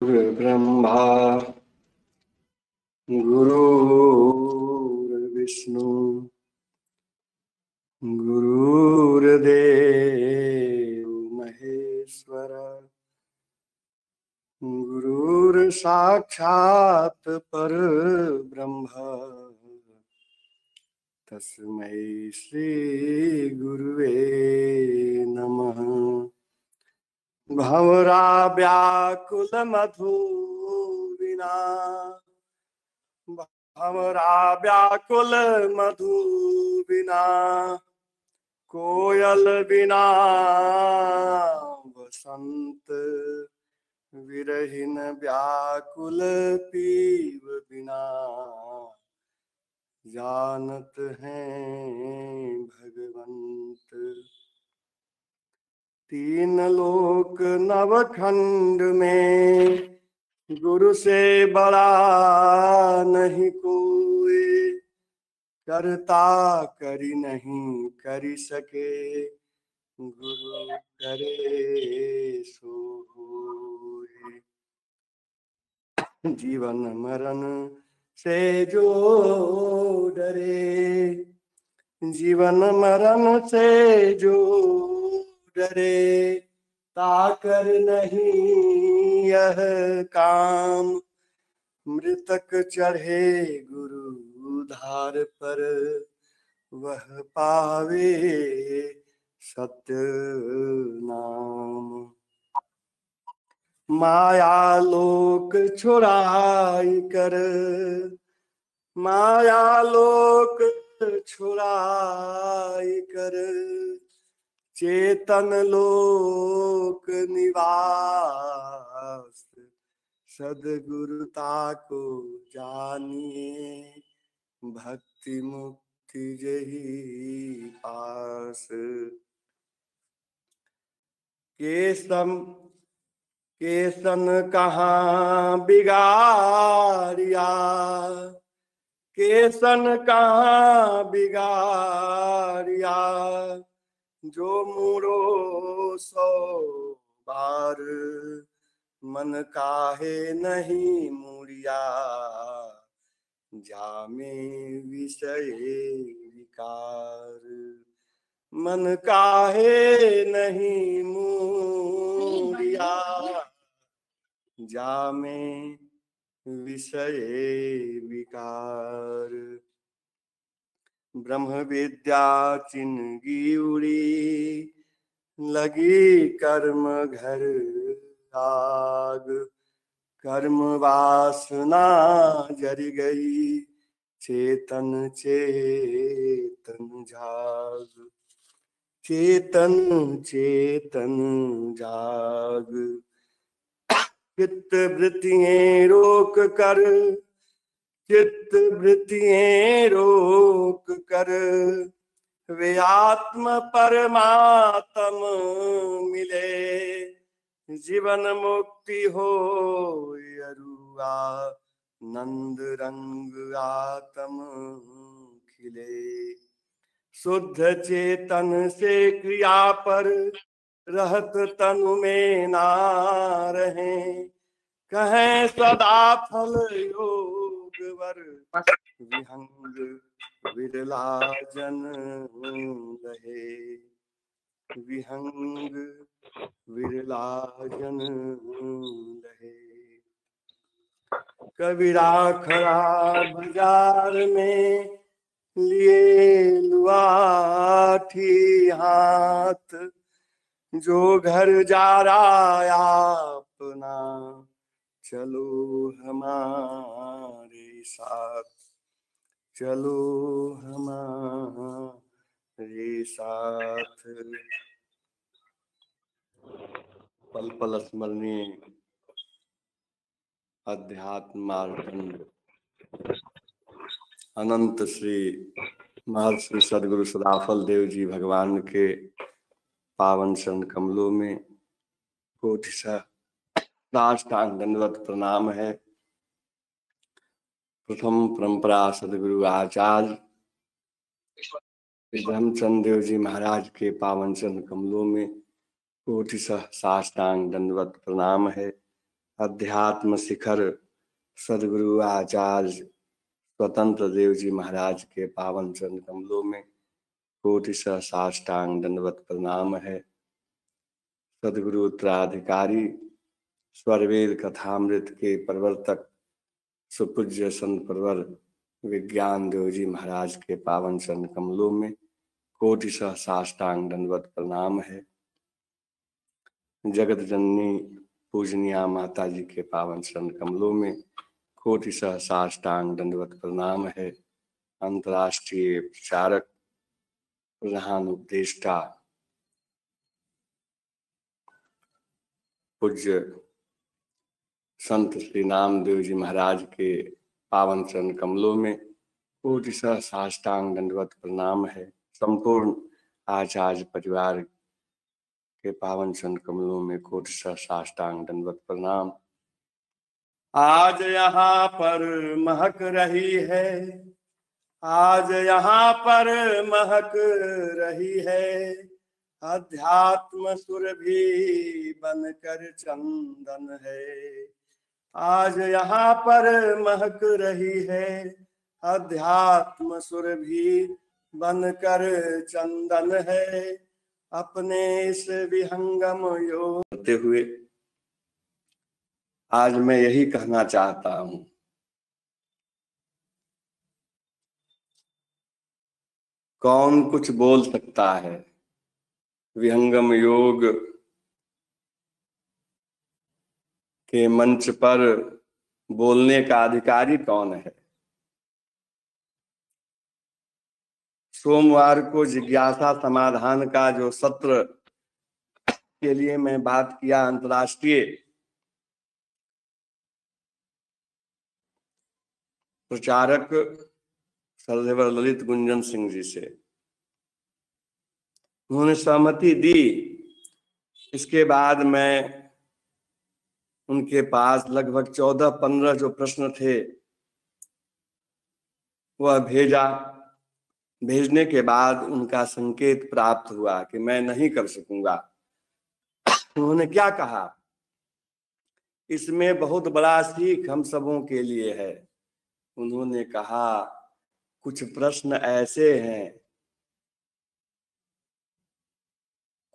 गुरुर्ब्रह्मा गुरुर्विष्णु गुरुर्देव महेश्वर गुरुर्साक्षात् परब्रह्म तस्मै श्री गुरुवे नमः। भंवरा व्याकुल मधुविना भंवरा व्याकुल मधुविना कोयल बिना वसंत विरहिन व्याकुल पीव बिना जानत हैं भगवंत। तीन लोक नवखंड में गुरु से बड़ा नहीं कोई, करता करी नहीं करी सके गुरु करे सो होए। जीवन मरण से जो डरे जीवन मरण से जो डरे ताकर नहीं यह काम। मृतक चढ़े गुरु धार पर वह पावे सत्य नाम। माया लोक छुड़ाई कर माया लोक छुड़ाई कर चेतन लोक निवास। सदगुरुता को जानिए भक्ति मुक्ति जही पास। केसन कहाँ बिगाड़िया केसन कहाँ बिगाड़िया जो मुड़ो सौ बार। मन काहे नहीं मुड़िया जामे विषय विकार। मन काहे नहीं मुड़िया जामे विषय विकार। ब्रह्म विद्या चिन्हगी उड़ी लगी कर्म घर आग। कर्म वासना जर गई चेतन चेतन जाग। चेतन चेतन जाग। चित्त वृत्तियां रोक कर चित्त वृत्तियां रोक कर वे आत्म परमात्म मिले। जीवन मुक्ति हो अरुआ नंद रंग आत्म खिले। शुद्ध चेतन से क्रिया पर रहत तनु में ना रहे। कहें सदा फल योग वर विहंग विरला जन रहे। विहंग विरला जन रहे। कबीरा खड़ा बाजार में लिए लुआठी हाथ। जो घर जा रहा अपना चलो हमारे साथ। चलो हमारे साथ। पल पल स्मरणीय अध्यात्म मार्गदंड अनंत श्री महर्षि सदगुरु सदाफल देव जी भगवान के पावन चरण कमलों में कोटिशः साष्टांग दंडवत प्रणाम है। प्रथम परंपरा सदगुरु आचार्य ब्रह्मचंद देव जी महाराज के पावन चरण कमलों में कोटिशः साष्टांग दंडवत प्रणाम है। अध्यात्म शिखर सदगुरु आचार्य स्वतंत्र देव जी महाराज के पावन चरण कमलों में कोटिशः साष्टांग दंडवत प्रणाम है। सदगुरु उत्तराधिकारी स्वरवेद कथामृत के प्रवर्तक सुपूज्य संत प्रवर विज्ञान देव जी महाराज के पावन चरण कमलों में कोटिशः साष्टांग दंडवत प्रणाम है। जगत जननी पूजनिया माता जी के पावन चरण कमलों में कोटिशः साष्टांग दंडवत प्रणाम है। अंतर्राष्ट्रीय प्रचारक प्रधान उपदेष्टा पूज्य संत श्री नामदेव जी महाराज के पावन चरण कमलों में कोटिशः साष्टांग दंडवत प्रणाम है। संपूर्ण आचार्य परिवार के पावन चरण कमलों में कोटिशः साष्टांग दंडवत प्रणाम। आज यहाँ पर महक रही है, आज यहाँ पर महक रही है, अध्यात्म सुरभि बनकर चंदन है। आज यहाँ पर महक रही है, अध्यात्म सुरभि बनकर चंदन है। अपने इस विहंगम योग करते हुए आज मैं यही कहना चाहता हूं, कौन कुछ बोल सकता है? विहंगम योग के मंच पर बोलने का अधिकारी कौन है? सोमवार को जिज्ञासा समाधान का जो सत्र के लिए मैं बात किया अंतर्राष्ट्रीय प्रचारक सरदेवर ललित गुंजन सिंह जी से, उन्होंने सहमति दी। इसके बाद मैं उनके पास लगभग 14-15 जो प्रश्न थे वह भेजा। भेजने के बाद उनका संकेत प्राप्त हुआ कि मैं नहीं कर सकूंगा। उन्होंने क्या कहा? इसमें बहुत बड़ा सीख हम सबों के लिए है। उन्होंने कहा कुछ प्रश्न ऐसे हैं,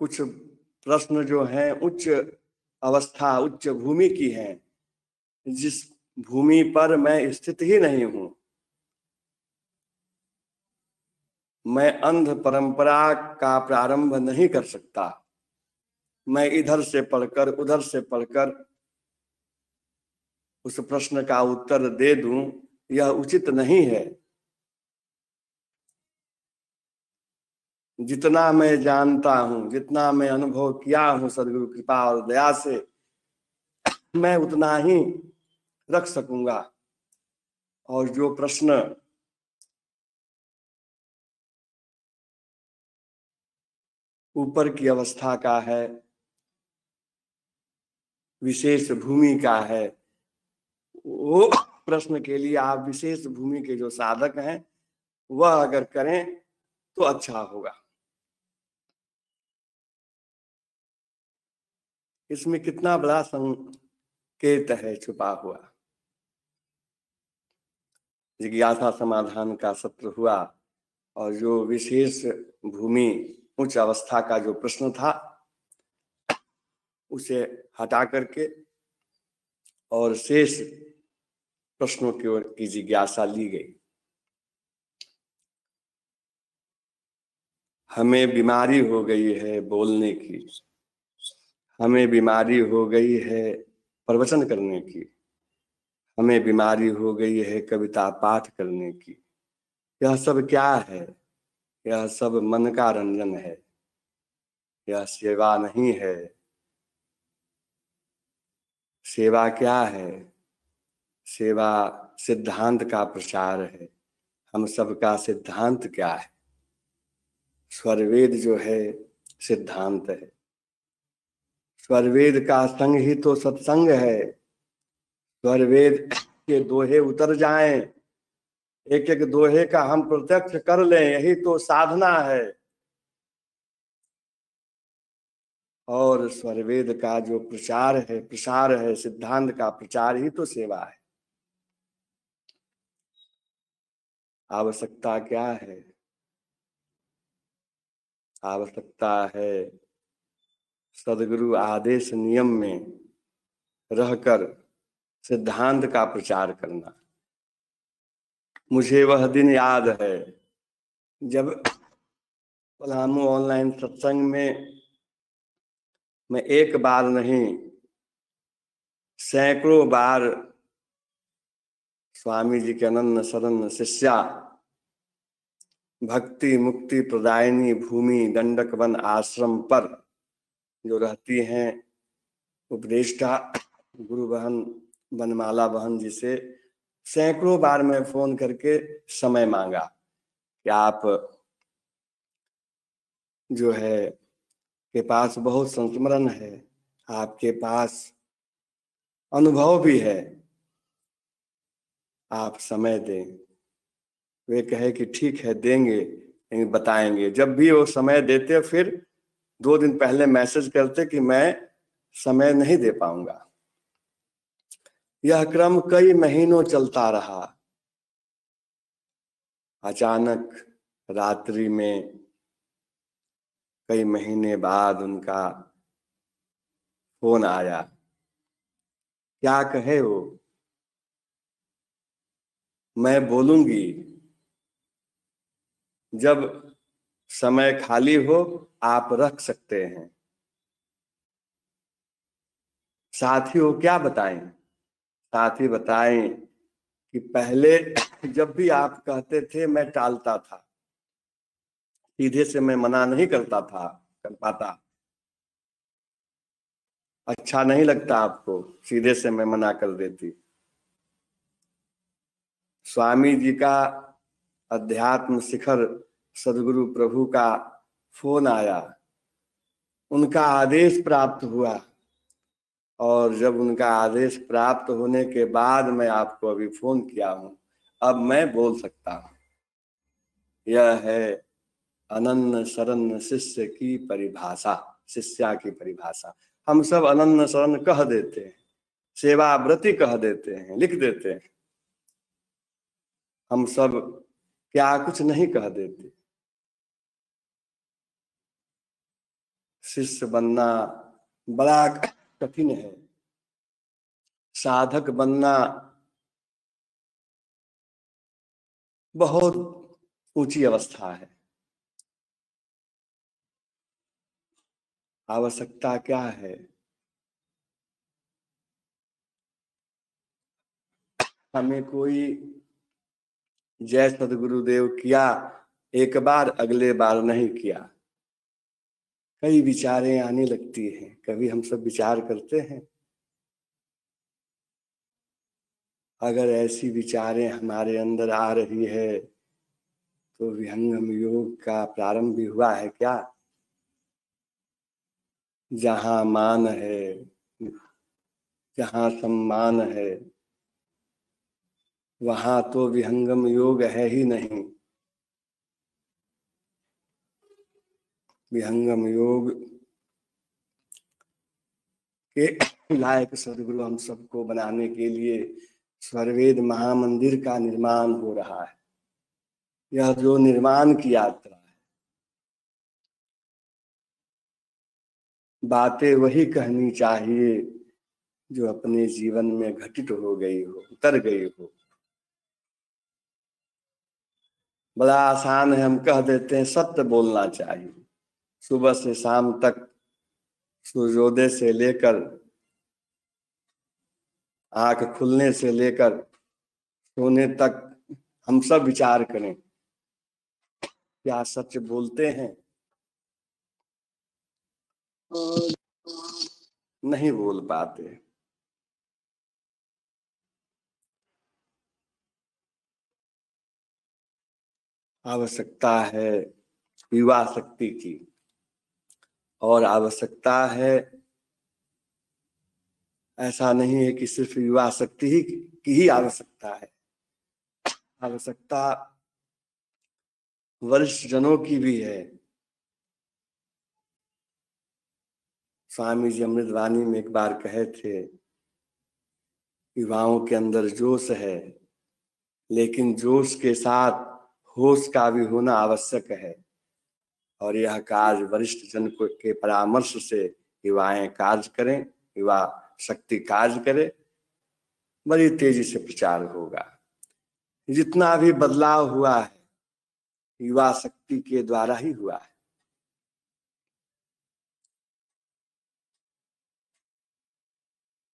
कुछ प्रश्न जो हैं उच्च अवस्था उच्च भूमि की हैं, जिस भूमि पर मैं स्थित ही नहीं हूं। मैं अंध परंपरा का प्रारंभ नहीं कर सकता। मैं इधर से पढ़कर उधर से पढ़कर उस प्रश्न का उत्तर दे दूं, यह उचित नहीं है। जितना मैं जानता हूं, जितना मैं अनुभव किया हूं सदगुरु कृपा और दया से, मैं उतना ही रख सकूंगा। और जो प्रश्न ऊपर की अवस्था का है, विशेष भूमि का है, वो प्रश्न के लिए आप विशेष भूमि के जो साधक हैं वह अगर करें तो अच्छा होगा। इसमें कितना बड़ा संकेत है छुपा हुआ। जिज्ञासा समाधान का सत्र हुआ और जो विशेष भूमि उच्च अवस्था का जो प्रश्न था उसे हटा करके और शेष प्रश्नों की ओर की जिज्ञासा ली गई। हमें बीमारी हो गई है बोलने की, हमें बीमारी हो गई है प्रवचन करने की, हमें बीमारी हो गई है कविता पाठ करने की। यह सब क्या है? यह सब मन का रंजन है, यह सेवा नहीं है। सेवा क्या है? सेवा सिद्धांत का प्रचार है। हम सबका सिद्धांत क्या है? स्वरवेद जो है सिद्धांत है। स्वरवेद का संग ही तो सत्संग है। स्वरवेद के दोहे उतर जाएं, एक एक दोहे का हम प्रत्यक्ष कर लें, यही तो साधना है। और स्वरवेद का जो प्रचार है, प्रसार है, सिद्धांत का प्रचार ही तो सेवा है। आवश्यकता क्या है? आवश्यकता है सदगुरु आदेश नियम में रहकर सिद्धांत का प्रचार करना। मुझे वह दिन याद है जब पलामू ऑनलाइन सत्संग में मैं एक बार नहीं सैकड़ों बार स्वामी जी के अनन्य शरण शिष्या भक्ति मुक्ति प्रदायिनी भूमि दंडक वन आश्रम पर जो रहती हैं उपदेष्टा गुरु बहन बनमाला बहन जी से सैकड़ों बार मैं फोन करके समय मांगा कि आप जो है के पास बहुत संस्मरण है, आपके पास अनुभव भी है, आप समय दें। वे कहे कि ठीक है देंगे, लेकिन बताएंगे। जब भी वो समय देते फिर 2 दिन पहले मैसेज करते कि मैं समय नहीं दे पाऊंगा। यह क्रम कई महीनों चलता रहा। अचानक रात्रि में कई महीने बाद उनका फोन आया। क्या कहे वो? मैं बोलूंगी जब समय खाली हो, आप रख सकते हैं। साथी हो क्या बताएं? साथी बताएं कि पहले जब भी आप कहते थे मैं टालता था, सीधे से मैं मना नहीं कर पाता। अच्छा नहीं लगता आपको, सीधे से मैं मना कर देती। स्वामी जी का अध्यात्म शिखर सदगुरु प्रभु का फोन आया, उनका आदेश प्राप्त हुआ, और जब उनका आदेश प्राप्त होने के बाद मैं आपको अभी फोन किया हूं, अब मैं बोल सकता हूं। यह है अनन्य शरण शिष्य की परिभाषा, शिष्या की परिभाषा। हम सब अनन्य शरण कह देते हैं, सेवाव्रती कह देते हैं, लिख देते हैं। हम सब क्या कुछ नहीं कह देते। शिष्य बनना बड़ा कठिन है, साधक बनना बहुत ऊंची अवस्था है। आवश्यकता क्या है? हमें कोई जय सदगुरुदेव किया एक बार, अगले बार नहीं किया। कई विचारें आने लगती हैं, कभी हम सब विचार करते हैं। अगर ऐसी विचारें हमारे अंदर आ रही है तो विहंगम योग का प्रारंभ भी हुआ है क्या? जहां मान है, जहां सम्मान है, वहां तो विहंगम योग है ही नहीं। विहंगम योग के लायक सदगुरु हम सबको बनाने के लिए स्वरवेद महामंदिर का निर्माण हो रहा है। यह जो निर्माण की यात्रा है, बातें वही कहनी चाहिए जो अपने जीवन में घटित हो गई हो, उतर गई हो। बड़ा आसान है, हम कह देते हैं सत्य बोलना चाहिए। सुबह से शाम तक, सूर्योदय से लेकर आंख खुलने से लेकर सोने तक हम सब विचार करें, क्या सच बोलते हैं? नहीं बोल पाते। आवश्यकता है युवा शक्ति की, और आवश्यकता है, ऐसा नहीं है कि सिर्फ युवा शक्ति ही की ही आवश्यकता है। आवश्यकता वरिष्ठ जनों की भी है। स्वामी जी अमृतवाणी में एक बार कहे थे, युवाओं के अंदर जोश है, लेकिन जोश के साथ होश का भी होना आवश्यक है, और यह कार्य वरिष्ठ जन के परामर्श से युवाएं कार्य करें, युवा शक्ति कार्य करे, बड़ी तेजी से प्रचार होगा। जितना भी बदलाव हुआ है युवा शक्ति के द्वारा ही हुआ है।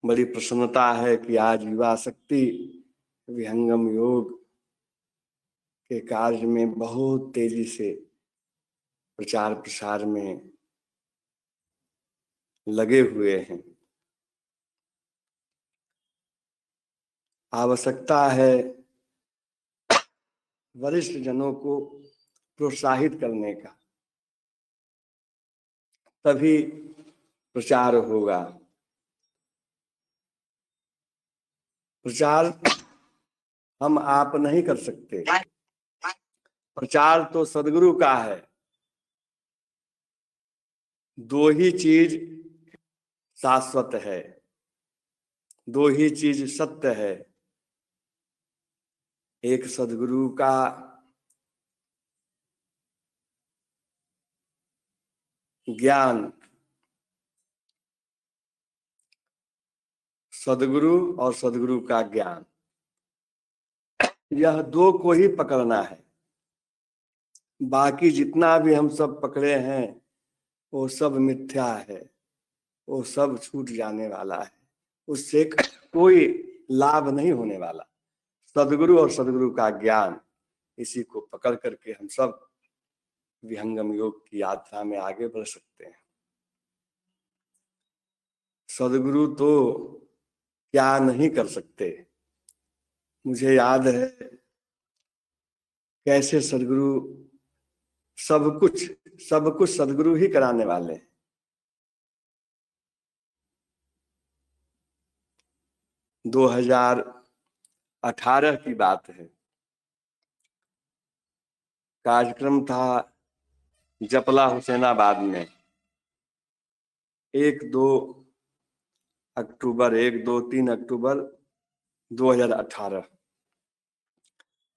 बड़ी प्रसन्नता है कि आज युवा शक्ति विहंगम योग के कार्य में बहुत तेजी से प्रचार प्रसार में लगे हुए हैं। आवश्यकता है वरिष्ठ जनों को प्रोत्साहित करने का, तभी प्रचार होगा। प्रचार हम आप नहीं कर सकते, प्रचार तो सदगुरु का है। दो ही चीज शाश्वत है, दो ही चीज सत्य है, एक सदगुरु का ज्ञान, सदगुरु और सदगुरु का ज्ञान, यह दो को ही पकड़ना है। बाकी जितना भी हम सब पकड़े हैं वो सब मिथ्या है, वो सब छूट जाने वाला है, उससे कोई लाभ नहीं होने वाला। सदगुरु और सदगुरु का ज्ञान, इसी को पकड़ करके हम सब विहंगम योग की यात्रा में आगे बढ़ सकते हैं। सदगुरु तो क्या नहीं कर सकते। मुझे याद है कैसे सदगुरु सब कुछ सदगुरु ही कराने वाले हैं। 2018 की बात है, कार्यक्रम था जपला हुसैनाबाद में। 1, 2 अक्टूबर 1, 2, 3 अक्टूबर 2018।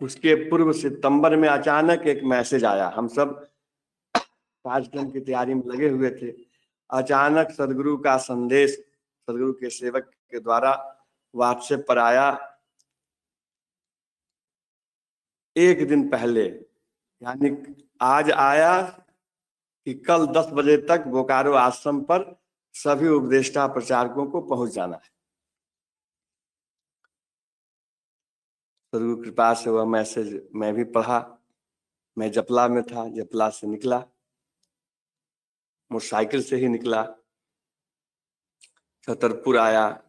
उसके पूर्व सितंबर में अचानक एक मैसेज आया। हम सब कार्यक्रम की तैयारी में लगे हुए थे। अचानक सदगुरु का संदेश सदगुरु के सेवक के द्वारा व्हाट्सएप पर आया। एक दिन पहले, यानी आज आया कि कल 10 बजे तक बोकारो आश्रम पर सभी उपदेष्टा प्रचारकों को पहुंच जाना है। सदगुरु कृपा से वह मैसेज मैं भी पढ़ा। मैं जपला में था, जपला से निकला, मोटरसाइकिल से ही निकला, छतरपुर आया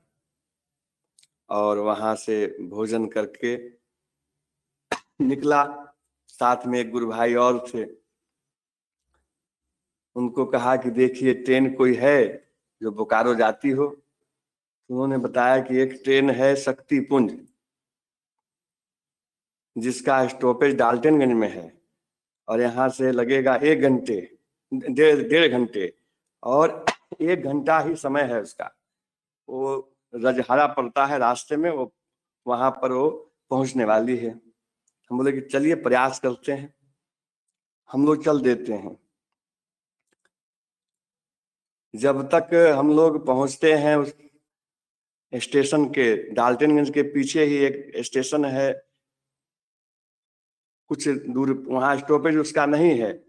और वहां से भोजन करके निकला। साथ में एक गुरु भाई और थे, उनको कहा कि देखिए ट्रेन कोई है जो बोकारो जाती हो। उन्होंने बताया कि एक ट्रेन है शक्तिपुंज, जिसका स्टॉपेज डाल्टनगंज में है, और यहाँ से लगेगा 1 घंटे, 1.5 घंटे, और 1 घंटा ही समय है उसका। वो रजहाड़ा पड़ता है रास्ते में, वो वहां पर वो पहुंचने वाली है। हम बोले कि चलिए प्रयास करते हैं, हम लोग चल देते हैं। जब तक हम लोग पहुंचते हैं उस स्टेशन के, डाल्टनगंज के पीछे ही एक स्टेशन है, कुछ दूर, वहां स्टॉपेज उसका नहीं है,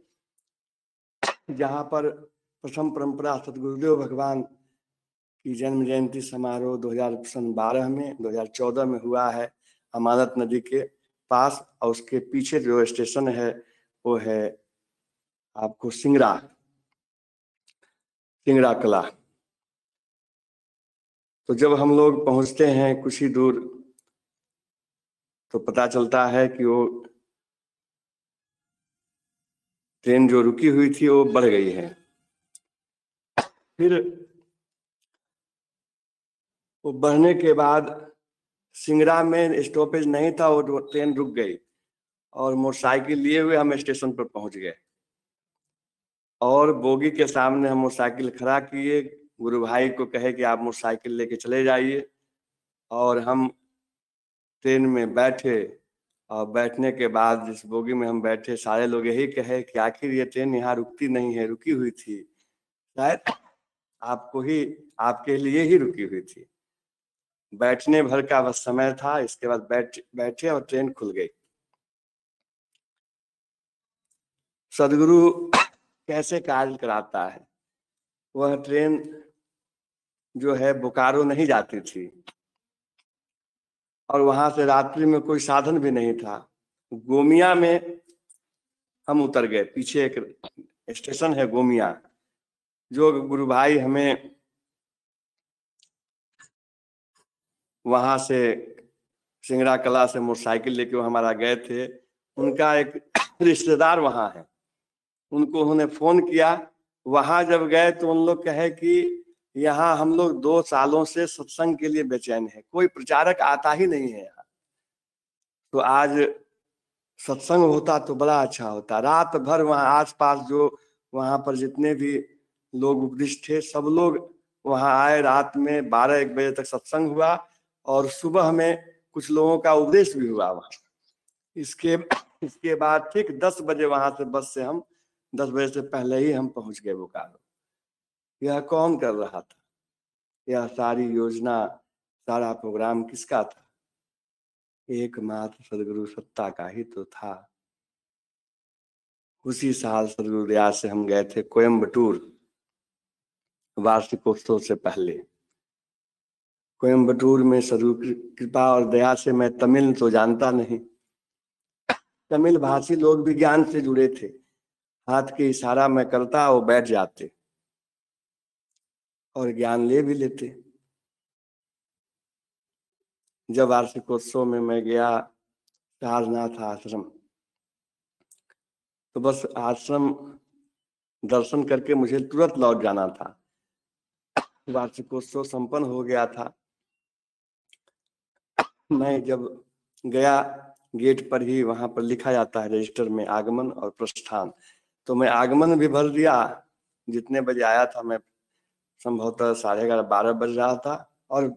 जहां पर प्रथम परंपरा सदगुरुदेव भगवान की जन्म जयंती समारोह 2012 में 2014 में हुआ है, अमानत नदी के पास। और उसके पीछे जो स्टेशन है वो है आपको सिंगरा कला। तो जब हम लोग पहुंचते हैं कुछ ही दूर, तो पता चलता है कि वो ट्रेन जो रुकी हुई थी वो बढ़ गई है। फिर वो बढ़ने के बाद सिंगरा में स्टॉपेज नहीं था, वो ट्रेन रुक गई और मोटरसाइकिल लिए हुए हम स्टेशन पर पहुंच गए। और बोगी के सामने हम मोटरसाइकिल खड़ा किए, गुरु भाई को कहे कि आप मोटरसाइकिल लेके चले जाइए, और हम ट्रेन में बैठे। और बैठने के बाद जिस बोगी में हम बैठे, सारे लोग यही कहे कि आखिर ये ट्रेन यहाँ रुकती नहीं है, रुकी हुई थी, शायद आपके लिए ही रुकी हुई थी। बैठने भर का बस समय था, इसके बाद बैठे और ट्रेन खुल गई। सदगुरु कैसे कार्य कराता है। वह ट्रेन जो है बोकारो नहीं जाती थी, और वहां से रात्रि में कोई साधन भी नहीं था। गोमिया में हम उतर गए। पीछे एक स्टेशन है गोमिया, जो गुरु भाई हमें वहां से सिंगड़ा कला से मोटरसाइकिल लेके हमारा गए थे। उनका एक रिश्तेदार वहां है, उनको उन्होंने फोन किया। वहां जब गए तो उन लोग कहे कि यहाँ हम लोग 2 सालों से सत्संग के लिए बेचैन है, कोई प्रचारक आता ही नहीं है यहाँ। तो आज सत्संग होता तो बड़ा अच्छा होता। रात भर वहाँ आसपास जो वहां पर जितने भी लोग उपदिष्ट थे, सब लोग वहां आए। रात में 12-1 बजे तक सत्संग हुआ, और सुबह में कुछ लोगों का उपदेश भी हुआ वहां। इसके बाद ठीक 10 बजे वहां से बस से हम 10 बजे से पहले ही हम पहुंच गए बोकारो। यह कौन कर रहा था? यह सारी योजना, सारा प्रोग्राम किसका था? एकमात्र सदगुरु सत्ता का ही तो था। उसी साल सदगुरु दया से हम गए थे कोयम्बटूर, वार्षिकोत्सव से पहले। कोयम्बटूर में सदगुरु कृपा और दया से मैं तमिल तो जानता नहीं, तमिल भाषी लोग भी ज्ञान से जुड़े थे। हाथ के इशारा में करता, वो बैठ जाते और ज्ञान ले भी लेते। जब वार्षिकोत्सव में मैं गया सारनाथ आश्रम, तो बस आश्रम दर्शन करके मुझे तुरंत लौट जाना था। वार्षिकोत्सव संपन्न हो गया था। मैं जब गया, गेट पर ही वहां पर लिखा जाता है रजिस्टर में आगमन और प्रस्थान, तो मैं आगमन भी भर दिया। जितने बजे आया था मैं, संभवतः 11:30-12 बज रहा था, और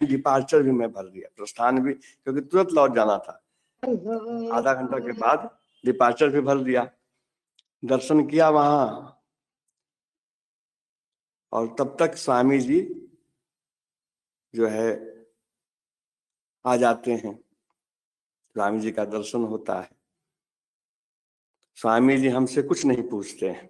डिपार्चर भी मैं भर दिया, प्रस्थान भी, क्योंकि तुरंत लौट जाना था। आधा घंटा के बाद डिपार्चर भी भर दिया। दर्शन किया वहां, और तब तक स्वामी जी जो है आ जाते हैं। स्वामी जी का दर्शन होता है। स्वामी जी हमसे कुछ नहीं पूछते हैं।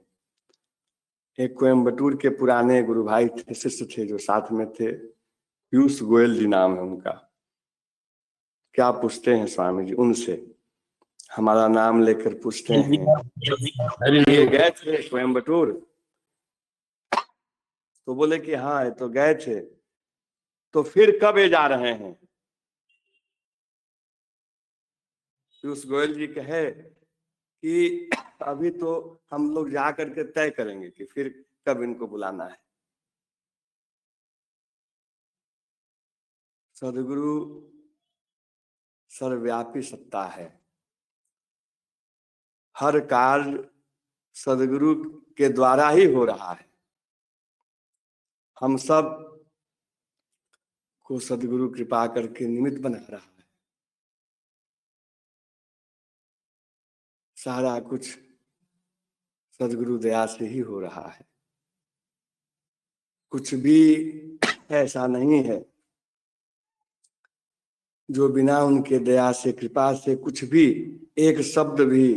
एक कोयम्बटूर के पुराने गुरु भाई थे, शिष्य थे जो साथ में थे, पीयूष गोयल जी नाम है उनका। क्या पूछते हैं स्वामी जी उनसे? हमारा नाम लेकर पूछते हैं, ये गए थे कोयम्बटूर? तो बोले कि हाँ ये तो गए थे। तो फिर कब ये जा रहे हैं? पीयूष गोयल जी कहे कि अभी तो हम लोग जा करके तय करेंगे कि फिर कब इनको बुलाना है। सदगुरु सर्वव्यापी सत्ता है। हर कार्य सदगुरु के द्वारा ही हो रहा है। हम सब को सदगुरु कृपा करके निमित्त बना रहा है। सारा कुछ सदगुरु दया से ही हो रहा है। कुछ भी ऐसा नहीं है जो बिना उनके दया से, कृपा से, कुछ भी एक शब्द भी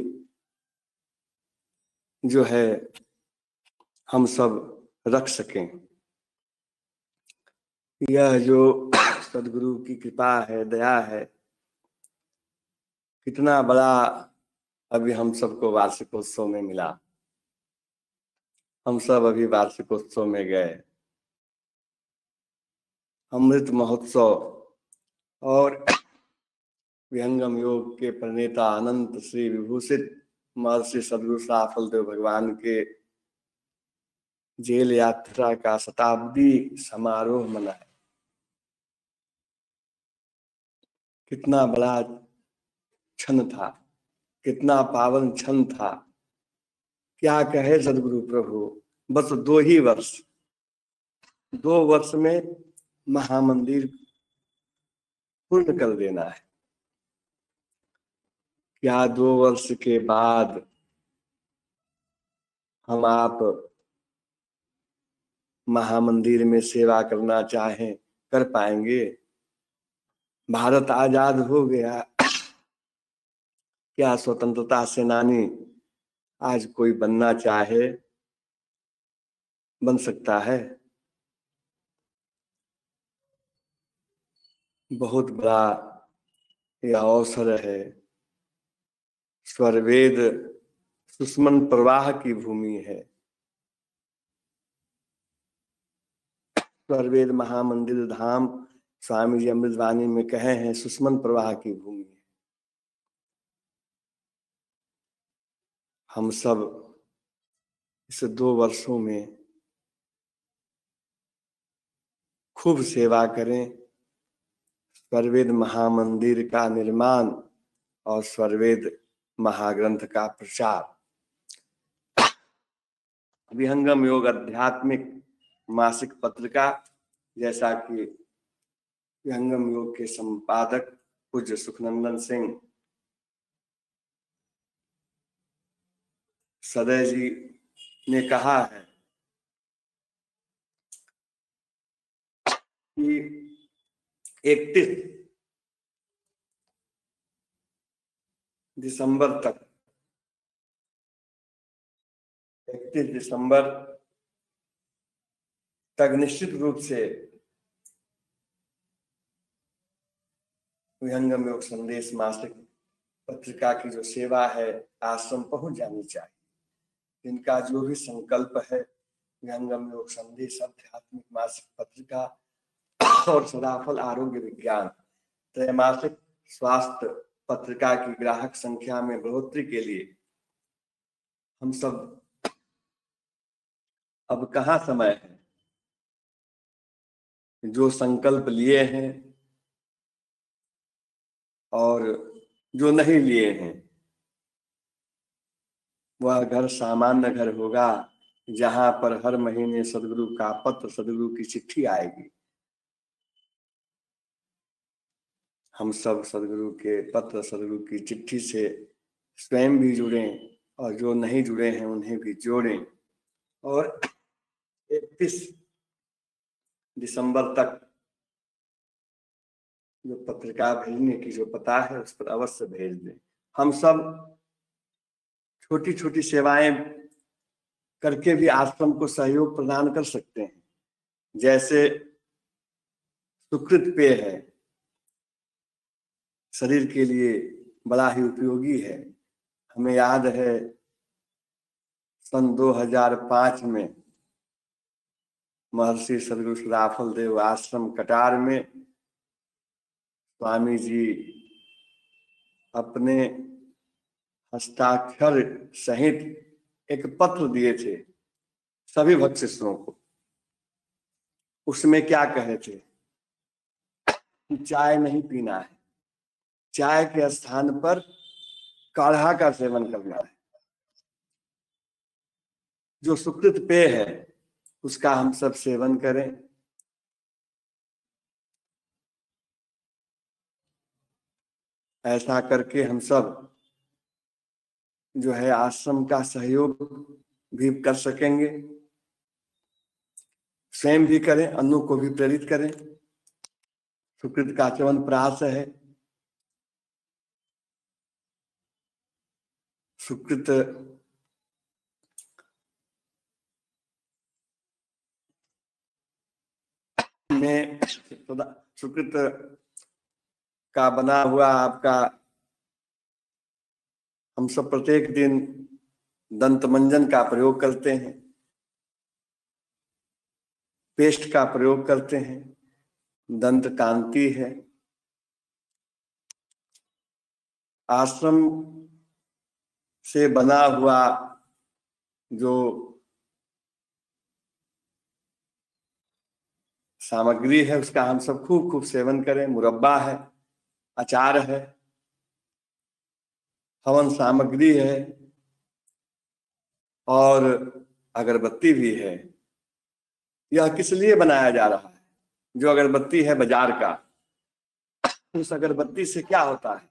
जो है हम सब रख सकें। यह जो सदगुरु की कृपा है, दया है, कितना बड़ा अभी हम सबको वार्षिकोत्सव में मिला। हम सब अभी वार्षिकोत्सव में गए, अमृत महोत्सव, और विहंगम योग के प्रणेता अनंत श्री विभूषित महर्षि सदगुरु सदाफल देव भगवान के जेल यात्रा का शताब्दी समारोह मनाया। कितना बड़ा क्षण था, कितना पावन क्षण था। क्या कहे सदगुरु प्रभु, बस 2 ही वर्ष, 2 वर्ष में महामंदिर पूर्ण कर देना है। क्या 2 वर्ष के बाद हम आप महामंदिर में सेवा करना चाहें कर पाएंगे? भारत आजाद हो गया, क्या स्वतंत्रता सेनानी आज कोई बनना चाहे बन सकता है? बहुत बड़ा यह अवसर है। स्वरवेद सुषमन प्रवाह की भूमि है। स्वरवेद महामंदिर धाम स्वामी जी अमृतवाणी में कहे हैं सुषमन प्रवाह की भूमि है। हम सब इस 2 वर्षों में खूब सेवा करें, स्वरवेद महामंदिर का निर्माण और स्वरवेद महाग्रंथ का प्रचार। विहंगम योग आध्यात्मिक मासिक पत्रिका, जैसा कि विहंगम योग के संपादक पूज्य सुखनंदन सिंह सदैव जी ने कहा है कि 31 दिसंबर तक 31 दिसंबर तक निश्चित रूप से विहंगम योग संदेश मासिक पत्रिका की जो सेवा है आश्रम पहुंच जानी चाहिए। इनका जो भी संकल्प है विहंगम योग संदेश आध्यात्मिक मासिक पत्रिका और सदाफल आरोग्य विज्ञान त्रैमासिक स्वास्थ्य पत्रिका की ग्राहक संख्या में बढ़ोतरी के लिए हम सब अब कहाँ समय है। जो संकल्प लिए हैं और जो नहीं लिए हैं वह घर सामान्य घर होगा, जहां पर हर महीने सदगुरु का पत्र, सदगुरु की चिट्ठी आएगी। हम सब सदगुरु के पत्र, सदगुरु की चिट्ठी से स्वयं भी जुड़ें और जो नहीं जुड़े हैं उन्हें भी जोड़ें। और 31 दिसंबर तक जो पत्रिका भेजने की जो पता है उस पर अवश्य भेज दें। हम सब छोटी छोटी सेवाएं करके भी आश्रम को सहयोग प्रदान कर सकते हैं। जैसे सुकृत पेय है, शरीर के लिए बड़ा ही उपयोगी है। हमें याद है सन 2005 में महर्षि सदगुरु सदाफल देव आश्रम कटार में स्वामी जी अपने हस्ताक्षर सहित एक पत्र दिए थे सभी भक्त शिष्यों को। उसमें क्या कहे थे कि चाय नहीं पीना है, चाय के स्थान पर काढ़ा का सेवन करना है। जो सुकृत पेय है उसका हम सब सेवन करें। ऐसा करके हम सब जो है आश्रम का सहयोग भी कर सकेंगे, स्वयं भी करें, अन्यों को भी प्रेरित करें। सुकृत का चवन प्रास है। सुकृत में सुकृत का बना हुआ आपका हम सब प्रत्येक दिन दंत मंजन का प्रयोग करते हैं, पेस्ट का प्रयोग करते हैं, दंत कांति है। आश्रम से बना हुआ जो सामग्री है उसका हम सब खूब खूब सेवन करें। मुरब्बा है, अचार है, हवन सामग्री है और अगरबत्ती भी है। यह किस लिए बनाया जा रहा है? जो अगरबत्ती है बाजार का, उस अगरबत्ती से क्या होता है?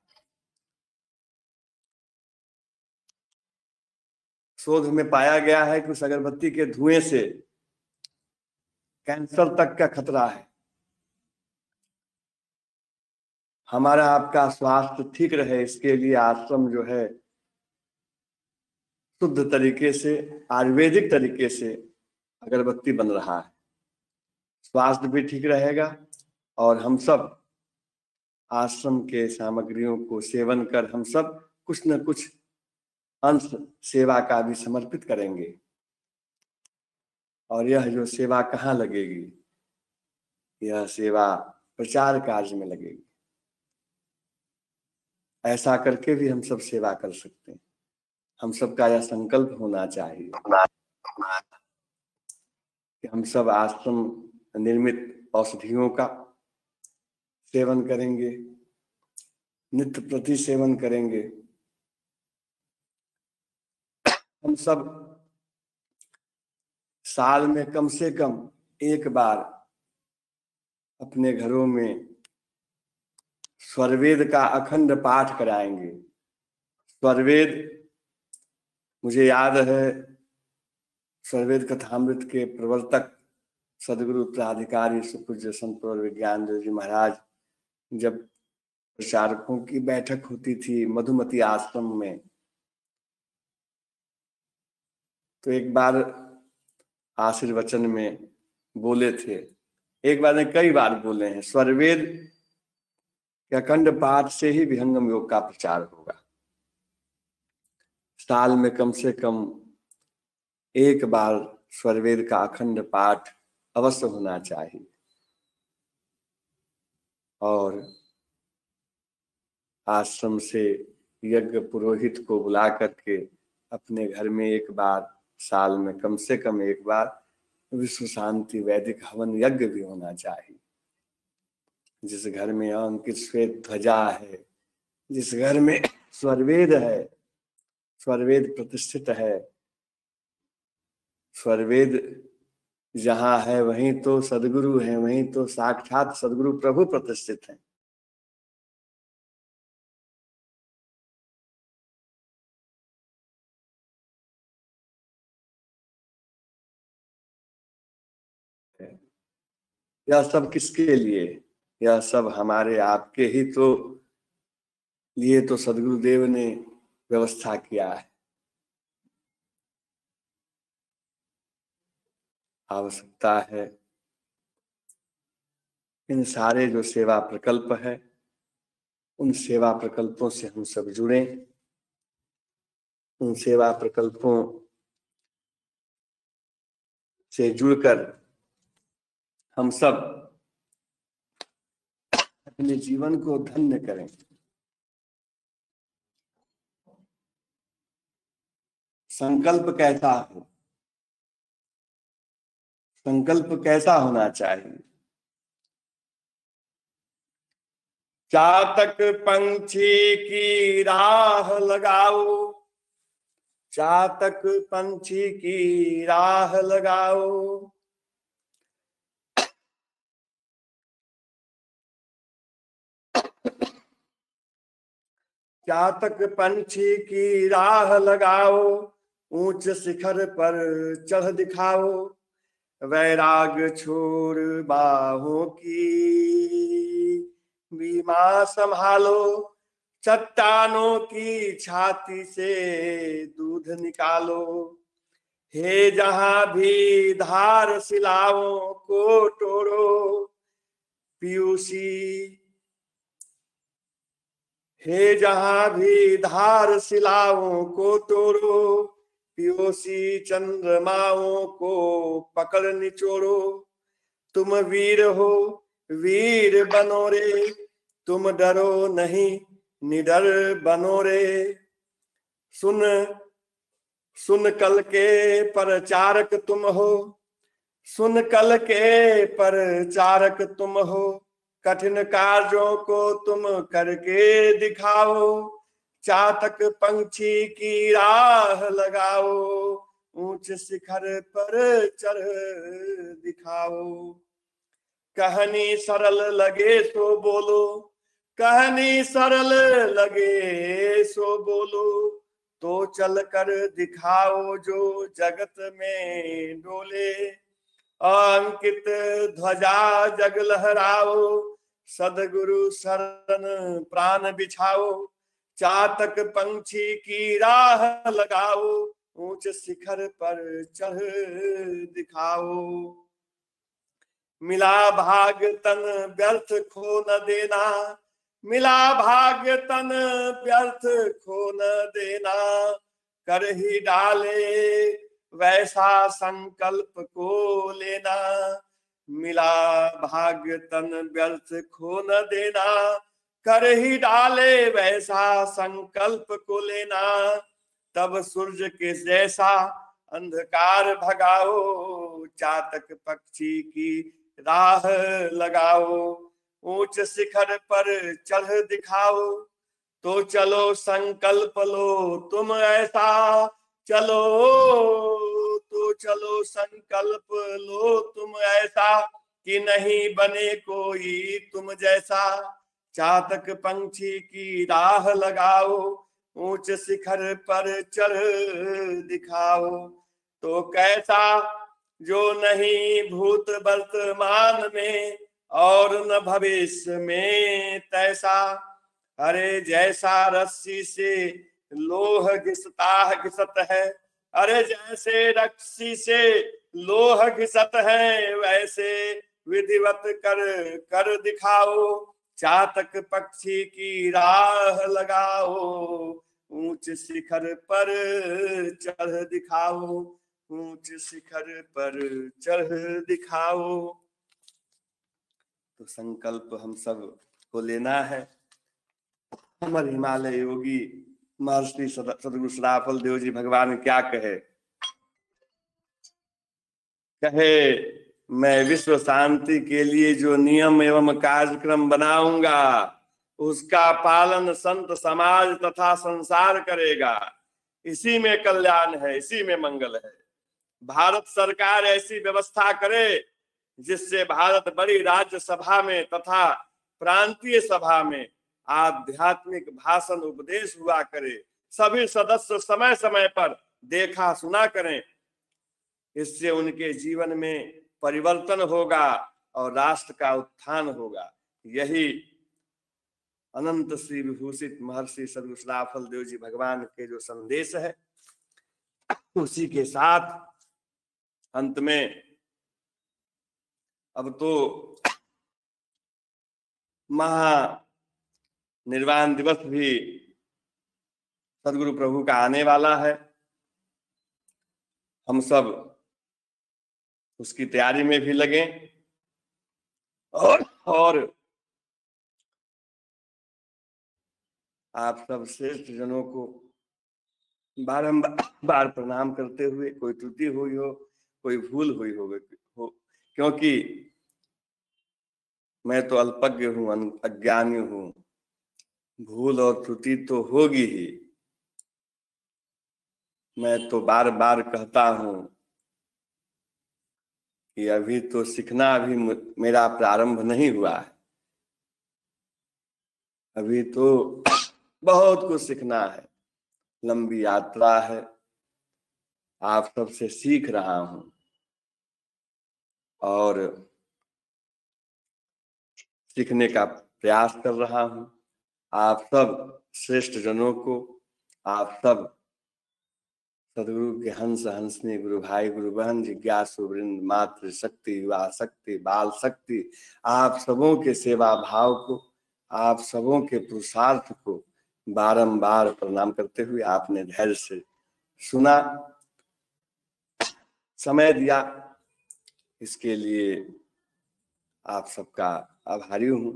शोध में पाया गया है कि उस अगरबत्ती के धुएं से कैंसर तक का खतरा है। हमारा आपका स्वास्थ्य ठीक रहे, इसके लिए आश्रम जो है शुद्ध तरीके से, आयुर्वेदिक तरीके से अगरबत्ती बन रहा है। स्वास्थ्य भी ठीक रहेगा और हम सब आश्रम के सामग्रियों को सेवन कर हम सब कुछ न कुछ अंश सेवा का भी समर्पित करेंगे। और यह जो सेवा कहाँ लगेगी? यह सेवा प्रचार कार्य में लगेगी। ऐसा करके भी हम सब सेवा कर सकते हैं। हम सबका यह संकल्प होना चाहिए कि हम सब आश्रम निर्मित औषधियों का सेवन करेंगे, नित्य प्रति सेवन करेंगे। हम सब साल में कम से कम एक बार अपने घरों में स्वरवेद का अखंड पाठ कराएंगे। स्वरवेद, मुझे याद है स्वरवेद कथामृत के प्रवर्तक सदगुरु उत्तराधिकारी सुपूज्य संत विज्ञान देव जी महाराज, जब प्रचारकों की बैठक होती थी मधुमती आश्रम में, तो एक बार आशीर्वचन में बोले थे, एक बार नहीं कई बार बोले हैं, स्वरवेद के अखंड पाठ से ही विहंगम योग का प्रचार होगा। साल में कम से कम एक बार स्वरवेद का अखंड पाठ अवश्य होना चाहिए। और आश्रम से यज्ञ पुरोहित को बुला करके अपने घर में एक बार साल में कम से कम एक बार विश्व शांति वैदिक हवन यज्ञ भी होना चाहिए। जिस घर में अंकित श्वेत ध्वजा है, जिस घर में स्वरवेद है, स्वरवेद प्रतिष्ठित है, स्वरवेद जहां है वहीं तो सदगुरु है, वहीं तो साक्षात सदगुरु प्रभु प्रतिष्ठित है। यह सब किसके लिए? यह सब हमारे आपके ही तो लिए तो सदगुरुदेव ने व्यवस्था किया है। आवश्यकता है इन सारे जो सेवा प्रकल्प है, उन सेवा प्रकल्पों से हम सब जुड़े, उन सेवा प्रकल्पों से जुड़कर हम सब अपने जीवन को धन्य करें। संकल्प कैसा हो? संकल्प कैसा होना चाहिए? चातक पंछी की राह लगाओ, चातक पंछी की राह लगाओ, चातक पंछी की राह लगाओ, ऊंच शिखर पर चढ़ दिखाओ, वैराग छोड़ बाहों की बीमा संभालो, चट्टानों की छाती से दूध निकालो, हे जहां भी धार शिलाओं को तोड़ो, पीयूसी, हे जहां भी धार शिलाओं को तोड़ो, पीयूसी चंद्रमाओं को पकड़ निचोड़ो, तुम वीर हो वीर बनो रे, तुम डरो नहीं निडर बनो रे, सुन सुन कल के परचारक तुम हो, सुन कल के परचारक तुम हो, कठिन कार्यों को तुम करके दिखाओ, चातक पंछी की राह लगाओ, ऊंच शिखर पर चढ़ दिखाओ। कहानी सरल लगे सो बोलो, कहानी सरल लगे सो बोलो, तो चल कर दिखाओ जो जगत में डोले। अंकित ध्वजा जग लहराओ, सदगुरु शरण प्राण बिछाओ। चातक पंछी की राह लगाओ, ऊंच शिखर पर चढ़ दिखाओ। मिला भाग तन व्यर्थ खो न देना, मिला भाग तन व्यर्थ खो न देना। कर ही डाले वैसा संकल्प को लेना, मिला भाग तन व्यर्थ खो न देना। कर ही डाले वैसा संकल्प को लेना। तब सूरज के जैसा अंधकार भगाओ, चातक पक्षी की राह लगाओ। ऊंच शिखर पर चढ़ दिखाओ, तो चलो संकल्प लो तुम ऐसा। चलो तो चलो संकल्प लो तुम ऐसा, कि नहीं बने कोई तुम जैसा। चातक पंछी की राह लगाओ, ऊंच शिखर पर चढ़ दिखाओ। तो कैसा जो नहीं भूत वर्तमान में और न भविष्य में तैसा। अरे जैसा रस्सी से लोह घिसत है, अरे जैसे रस्सी से लोह घिसत है, वैसे विधिवत कर दिखाओ। चातक पक्षी की राह लगाओ, ऊंच शिखर पर चढ़ दिखाओ। ऊंच शिखर पर चढ़ दिखाओ। तो संकल्प हम सब को लेना है। अमर हिमालय योगी महर्षि सदगुरु सदाफल देव जी भगवान क्या कहे? मैं विश्व शांति के लिए जो नियम एवं कार्यक्रम बनाऊंगा, उसका पालन संत समाज तथा संसार करेगा। इसी में कल्याण है, इसी में मंगल है। भारत सरकार ऐसी व्यवस्था करे जिससे भारत बड़ी राज्य सभा में तथा प्रांतीय सभा में आध्यात्मिक भाषण उपदेश हुआ करे। सभी सदस्य समय समय पर देखा सुना करें। इससे उनके जीवन में परिवर्तन होगा और राष्ट्र का उत्थान होगा। यही अनंत श्री विभूषित महर्षि सदगुरु सदाफल देव जी भगवान के जो संदेश है, उसी के साथ अंत में अब तो महा निर्वाण दिवस भी सदगुरु प्रभु का आने वाला है। हम सब उसकी तैयारी में भी लगे और आप सब श्रेष्ठ जनों को बारंबार प्रणाम करते हुए, कोई त्रुटि हुई हो, कोई भूल हुई हो, क्योंकि मैं तो अल्पज्ञ हूं, अज्ञानी हूं, भूल और त्रुटि तो होगी ही। मैं तो बार बार कहता हूं कि अभी तो सीखना अभी मेरा प्रारंभ नहीं हुआ है। अभी तो बहुत कुछ सीखना है, लंबी यात्रा है। आप सबसे सीख रहा हूं और सीखने का प्रयास कर रहा हूं। आप सब श्रेष्ठ जनों को, आप सब सदगुरु के हंस हंसने गुरु भाई गुरु बहन, जिज्ञासु वृंद, मातृ शक्ति, युवा शक्ति, बाल शक्ति, आप सबों के सेवा भाव को, आप सबों के पुरुषार्थ को बारंबार प्रणाम करते हुए आपने धैर्य से सुना, समय दिया, इसके लिए आप सबका आभारी हूं।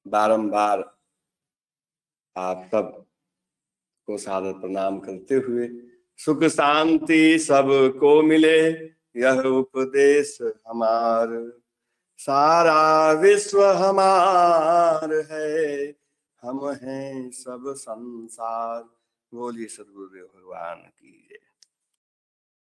बारंबार आप सब को सादर प्रणाम करते हुए, सुख शांति सबको मिले यह उपदेश हमार, सारा विश्व हमार है, हम हैं सब संसार। बोलिए सदगुरुदेव भगवान की जय।